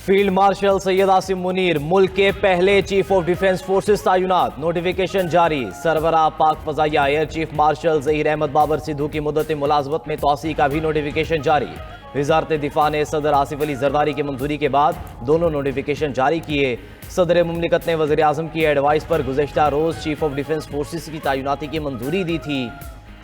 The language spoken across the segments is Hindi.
फील्ड मार्शल सैयद आसिम मुनीर मुल्क के पहले चीफ ऑफ डिफेंस फोर्सेस तैनात, नोटिफिकेशन जारी। सरबराह पाक फजाइया air chief marshal Zaheer Ahmed Babar Sidhu की मुद्दत मुलाजमत में तोसी का भी नोटिफिकेशन जारी। वजारत दिफा ने सदर आसिफ अली जरदारी की मंजूरी के बाद दोनों नोटिफिकेशन जारी किए। सदर मुमलिकत ने वज़ीर आज़म की एडवाइस पर गुज़श्ता रोज़ चीफ ऑफ डिफेंस फोर्सेस की तैनाती की मंजूरी दी थी।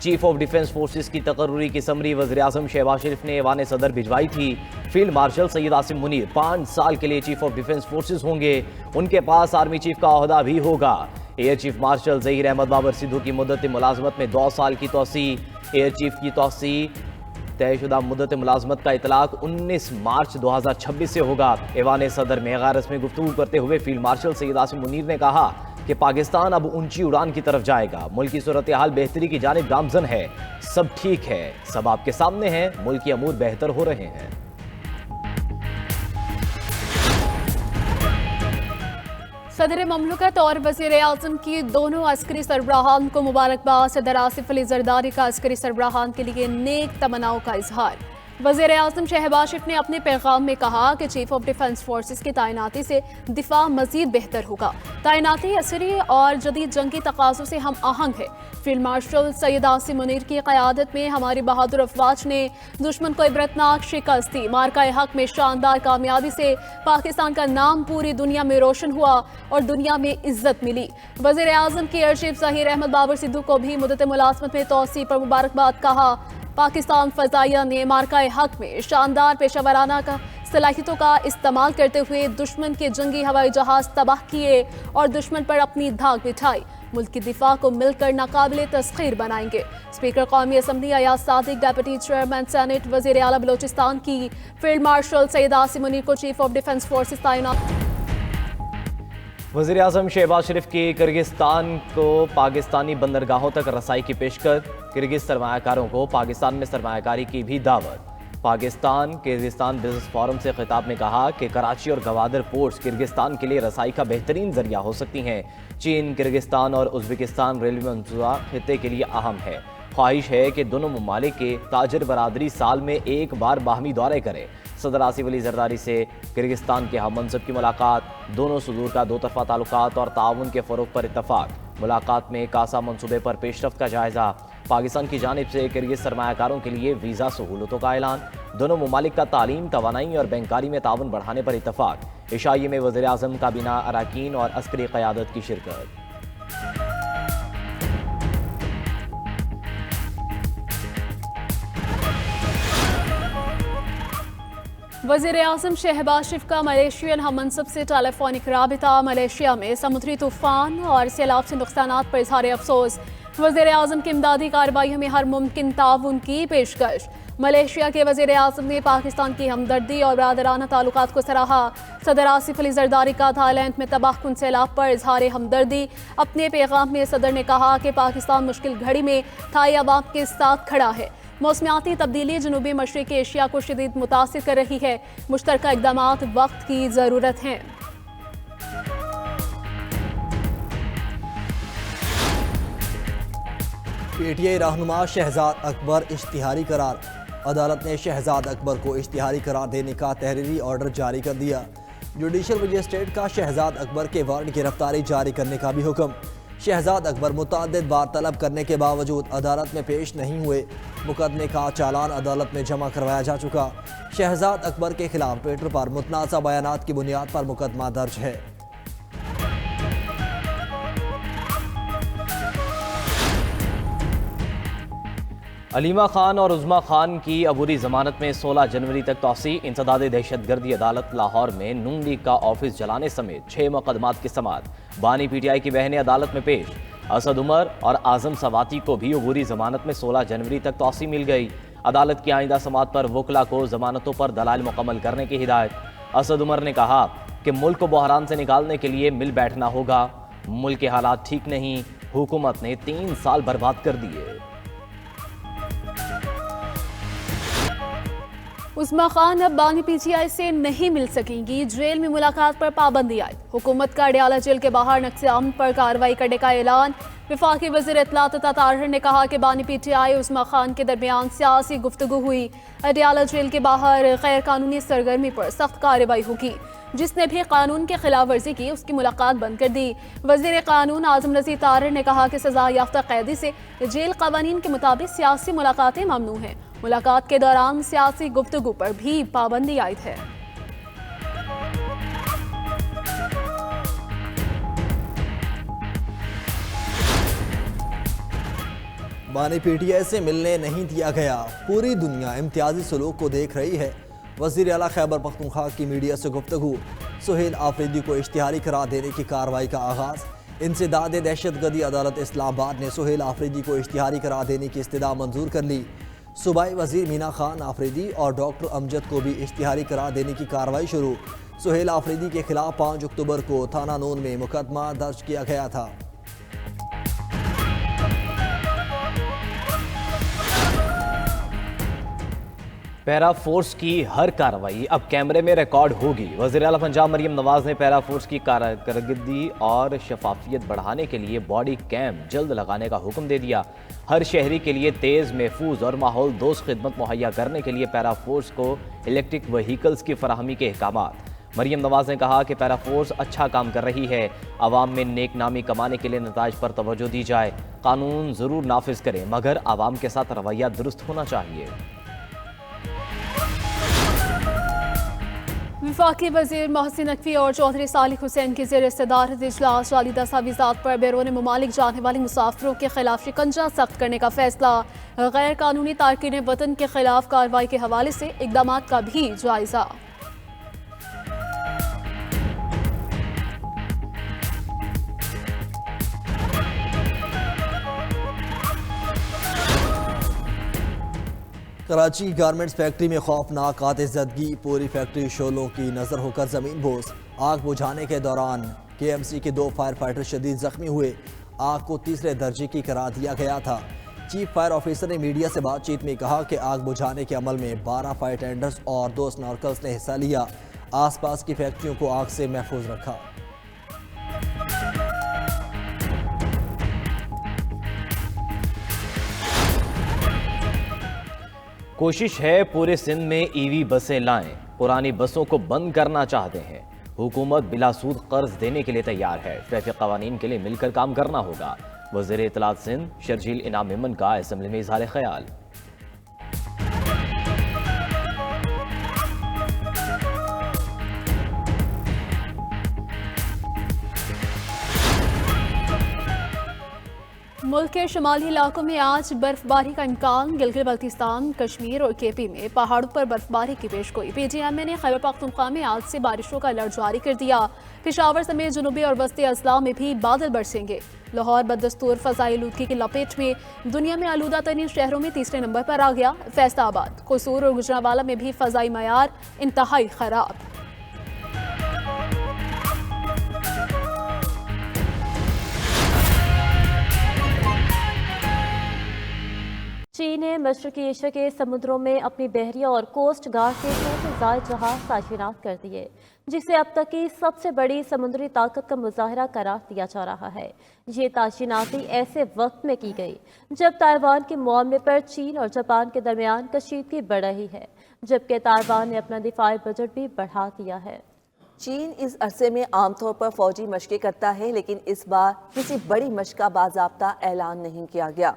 चीफ ऑफ डिफेंस फोर्सेस की तकर्रुरी की समरी वज़ीर आज़म शहबाज शरीफ ने ऐवान सदर भिजवाई थी। फील्ड मार्शल सैयद आसिम मुनीर 5 साल के लिए चीफ ऑफ डिफेंस फोर्सेस होंगे। उनके पास आर्मी चीफ का ओहदा भी होगा। Air chief marshal Zaheer Ahmed Babar Sidhu की मुद्दत मुलाजमत में 2 साल की तोसी। एयर चीफ की तोसी तयशुदा मुद्दत मुलाजमत का इतलाक 19 मार्च 2026 से होगा। ऐवान सदर में गैर रस्मी गुफ्तगू करते हुए फील्ड मार्शल सैयद आसिम मुनीर ने कहा कि पाकिस्तान अब ऊंची उड़ान की तरफ जाएगा। मुल्क की सूरत हाल बेहतरी की जानिब गामजन है। सब ठीक है, सब आपके सामने है, मुल्क के अमूर बेहतर हो रहे हैं। सदर ममलकत और वज़ीर आज़म की दोनों अस्करी सरबराहान को मुबारकबाद। सदर आसिफ अली जरदारी का अस्करी सरबराहान के लिए नेक तमन्नाओं का इजहार। वज़ीर आज़म शहबाज शरीफ ने अपने पैगाम में कहा कि चीफ ऑफ डिफेंस फोर्सेस की तैनाती से दिफा मजीद बेहतर होगा। तैनाती असरी और जदीद जंगी तकाज़ों से हम आहंग है। फील्ड मार्शल सैयद आसिम मुनीर की क़यादत में हमारी बहादुर अफवाज ने दुश्मन को इबरतनाक शिकस्त दी। मार्का हक में शानदार कामयाबी से पाकिस्तान का नाम पूरी दुनिया में रोशन हुआ और दुनिया में इज्जत मिली। वज़ीर आज़म की एयर चीफ ज़हीर अहमद बाबर सिद्धू को भी मुद्दत मुलाजमत में तोसी पर मुबारकबाद कहा। पाकिस्तान फजाइया ने मार्का हक में शानदार पेशावराना का सलाहियतों का इस्तेमाल करते हुए दुश्मन के जंगी हवाई जहाज तबाह किए और दुश्मन पर अपनी धाक बिठाई। मुल्क की दिफा को मिलकर नाकाबिले तस्खीर बनाएंगे। स्पीकर कौमी assembly Ayaz Sadiq, deputy chairman senate वज़ीर आला बलोचिस्तान की फील्ड मार्शल सैयद आसिम मुनीर को चीफ ऑफ डिफेंस फोर्सेस तैनात। वज़ीर आज़म शहबाज शरीफ की किर्गिस्तान को पाकिस्तानी बंदरगाहों तक रसाई की पेशकश। किर्गिज सरमायाकारों को पाकिस्तान में सरमायाकारी की भी दावत। पाकिस्तान किर्गिस्तान बिजनेस फोरम से खिताब में कहा कि कराची और गवादर पोर्ट्स किर्गिस्तान के लिए रसाई का बेहतरीन जरिया हो सकती हैं। चीन, किर्गिस्तान और उज़्बेकिस्तान रेलवे मंसूबा खित्ते के लिए अहम है। ख्वाहिश है कि दोनों ममालिक के ताजर बरादरी साल में एक बार बाहमी दौरे करें। सदर आसिफ अली जरदारी से किर्गिस्तान के हम मनसब की मुलाकात। दोनों सुदूर का 2 तरफ़ा ताल्लुकात और ताउन के फ़रोग़ पर इत्तफ़ाक़। मुलाकात में कासा मनसूबे पर पेशरफ्त का जायज़ा। पाकिस्तान की जानिब से किर्गिज सरमायाकारों के लिए वीज़ा सहूलतों का ऐलान। दोनों ममालिक का तालीम, तवानाई और बैंकारी में ताउन बढ़ाने पर इत्तफ़ाक़। इशाइये में वज़ीर आज़म, काबीना अराकीन और अस्करी क़यादत की शिरकत। वज़ीर आज़म शहबाज शरीफ का मलेशियन हम मनसब से टेलीफोनिक राबिता। मलेशिया में समुद्री तूफ़ान और सैलाब से नुकसानात पर इज़हार अफसोस। वज़ीर आज़म की इमदादी कार्रवाइयों में हर मुमकिन ताउन की पेशकश। मलेशिया के वज़ीर आज़म ने पाकिस्तान की हमदर्दी और बरादराना ताल्लुकात को सराहा। सदर आसिफ अली जरदारी का थाईलैंड में तबाहकुन सैलाब पर इज़हार हमदर्दी। अपने पैगाम में सदर ने कहा कि पाकिस्तान मुश्किल घड़ी में थाई अवाम के साथ खड़ा है। मौसमियाती तब्दीली जनूबी मशरक़ी एशिया को शदीद मुतासिर कर रही है। मुश्तरका इक़दामात वक्त की ज़रूरत हैं। PTI रहनुमा शहजाद अकबर इश्तिहारी करार। अदालत ने शहजाद अकबर को इश्तिहारी करार देने का तहरीरी ऑर्डर जारी कर दिया। जुडिशल मजिस्ट्रेट का शहजाद अकबर के वारंट गिरफ्तारी जारी करने का भी हुक्म। शहजाद अकबर मुतअद्दिद बार तलब करने के बावजूद अदालत में पेश नहीं हुए। मुकदमे का चालान अदालत में जमा करवाया जा चुका। शहजाद अकबर के खिलाफ ट्विटर पर मुतनाज़ा बयानात की बुनियाद पर मुकदमा दर्ज है। अलीमा खान और उज़्मा खान की अबूरी जमानत में 16 जनवरी तक तौसी। इंसदाद दहशतगर्दी अदालत लाहौर में नून लीग का ऑफिस जलाने समेत 6 मुकदमात की समाअत। बानी PTI की बहनें अदालत में पेश। असद उमर और आज़म सवाती को भी अबूरी जमानत में 16 जनवरी तक तौसी मिल गई। अदालत की आइंदा समाअत पर वकला को जमानतों पर दलाइल मुकम्मल करने की हिदायत। असद उमर ने कहा कि मुल्क को बहरान से निकालने के लिए मिल बैठना होगा। मुल्क के हालात ठीक नहीं, हुकूमत ने 3 साल बर्बाद कर दिए। उस्मा खान अब बानी PTI से नहीं मिल सकेंगी। जेल में मुलाकात पर पाबंदी आई। हुकूमत का अडयाला जेल के बाहर नक्शे अमन पर कार्रवाई करने का ऐलान। वफाकी वज़ीर इत्तलात ताहिर ने कहा कि बानी PTI उस्मा खान के दरमियान सियासी गुफ्तगू हुई। अडयाला जेल के बाहर गैर कानूनी सरगर्मी पर सख्त कार्रवाई होगी। जिसने भी कानून की खिलाफ वर्जी की उसकी मुलाकात बंद कर दी। वज़ीर कानून आज़म नज़ीर ताहिर ने कहा कि सजा याफ्ता कैदी से जेल कानून के मुताबिक सियासी मुलाकातें ममनू हैं। मुलाकात के दौरान सियासी गुफ्तगू पर भी पाबंदी आयद है। बानी PTI से मिलने नहीं दिया गया। पूरी दुनिया इम्तियाजी सलूक को देख रही है। वज़ीर आला खैबर पख्तूनख्वा की मीडिया से गुफ्तगू। सुहेल आफरीदी को इश्तिहारी करार देने की कार्रवाई का आगाज़। इंसदाद दहशतगर्दी अदालत इस्लामाबाद ने सुहेल आफरीदी को इश्तिहारी करार देने की इस्तदा मंजूर कर ली। सूबाई वज़ीर मीना खान आफरीदी और डॉक्टर अमजद को भी इश्तिहारी करार देने की कार्रवाई शुरू। सुहेल आफरीदी के खिलाफ 5 अक्टूबर को थाना नून में मुकदमा दर्ज किया गया था। पैरा फोर्स की हर कार्रवाई अब कैमरे में रिकॉर्ड होगी। वज़ीर आला पंजाब मरियम नवाज ने पैरा फोर्स की कारकर्दगी और शफाफियत बढ़ाने के लिए बॉडी कैम जल्द लगाने का हुक्म दे दिया। हर शहरी के लिए तेज़, महफूज और माहौल दोस्त खिदमत मुहैया करने के लिए पैरा फोर्स को इलेक्ट्रिक व्हीकल्स की फराहमी के अहकामात। मरियम नवाज ने कहा कि पैरा फोर्स अच्छा काम कर रही है। आवाम में नेक नामी कमाने के लिए नताज पर तवज्जो दी जाए। कानून ज़रूर नाफिज करें मगर आवाम के साथ रवैया दुरुस्त होना चाहिए। वफाकी वज़ीर मोहसिन नकवी और चौधरी सालिक हुसैन की ज़ेर सदारत इजलास जाली दस्तावेज़ात पर बैरून मुमालिक जाने वाले मुसाफिरों के खिलाफ शिकंजा सख्त करने का फैसला। गैर कानूनी तारकीन वतन के खिलाफ कार्रवाई के हवाले से इकदाम का भी जायजा। कराची गारमेंट्स फैक्ट्री में खौफनाक आतिशज़दगी। पूरी फैक्ट्री शोलों की नज़र होकर ज़मीन बोस। आग बुझाने के दौरान KMC के 2 फायर फाइटर शदीद जख्मी हुए। आग को तीसरे दर्जे की करार दिया गया था। चीफ फायर ऑफिसर ने मीडिया से बातचीत में कहा कि आग बुझाने के अमल में 12 फायर टेंडर्स और 2 स्नॉर्कल्स ने हिस्सा लिया। आसपास की फैक्ट्रियों को आग से महफूज रखा। कोशिश है पूरे सिंध में EV बसें लाएं। पुरानी बसों को बंद करना चाहते हैं। हुकूमत बिलासूद कर्ज देने के लिए तैयार है। ट्रैफिक कवानीन के लिए मिलकर काम करना होगा। वज़ीर इत्तलात सिंध शर्जील इनाम मेमन का असम्बली में इज़हार ख्याल। मुल्क के शुमाली इलाकों में आज बर्फबारी का इम्कान। गिलगित बल्तिस्तान, कश्मीर और KP में पहाड़ों पर बर्फबारी की पेशगोई। PGMA ने खैबर पख्तूनख्वा में आज से बारिशों का अलर्ट जारी कर दिया। पेशावर समेत जुनूबी और वस्ती अजला में भी बादल बरसेंगे। लाहौर बदस्तूर फ़ज़ाई आलूदगी की लपेट में दुनिया में आलूदा तरीन शहरों में तीसरे नंबर पर आ गया। फैसलाबाद, कसूर और गुजरावाला में भी फ़ज़ाई मयार इंतहाई ख़राब। चीन ने मशरक़ी एशिया के समुद्रों में अपनी बहरिया और कोस्ट गार्ड के 2 से ज़ायद जहाज़ तैनात कर दिए, जिसे अब तक की सबसे बड़ी समुद्री ताकत का मुजाहरा करार दिया जा रहा है। ये तैनाती ऐसे वक्त में की गई जब ताइवान के मामले पर चीन और जापान के दरमियान कशीदगी बढ़ रही है, जबकि ताइवान ने अपना दिफाई बजट भी बढ़ा दिया है। चीन इस अरसे में आमतौर पर फौजी मशक़ें करता है, लेकिन इस बार किसी बड़ी मशक़ का बाज़ाब्ता ऐलान नहीं किया गया।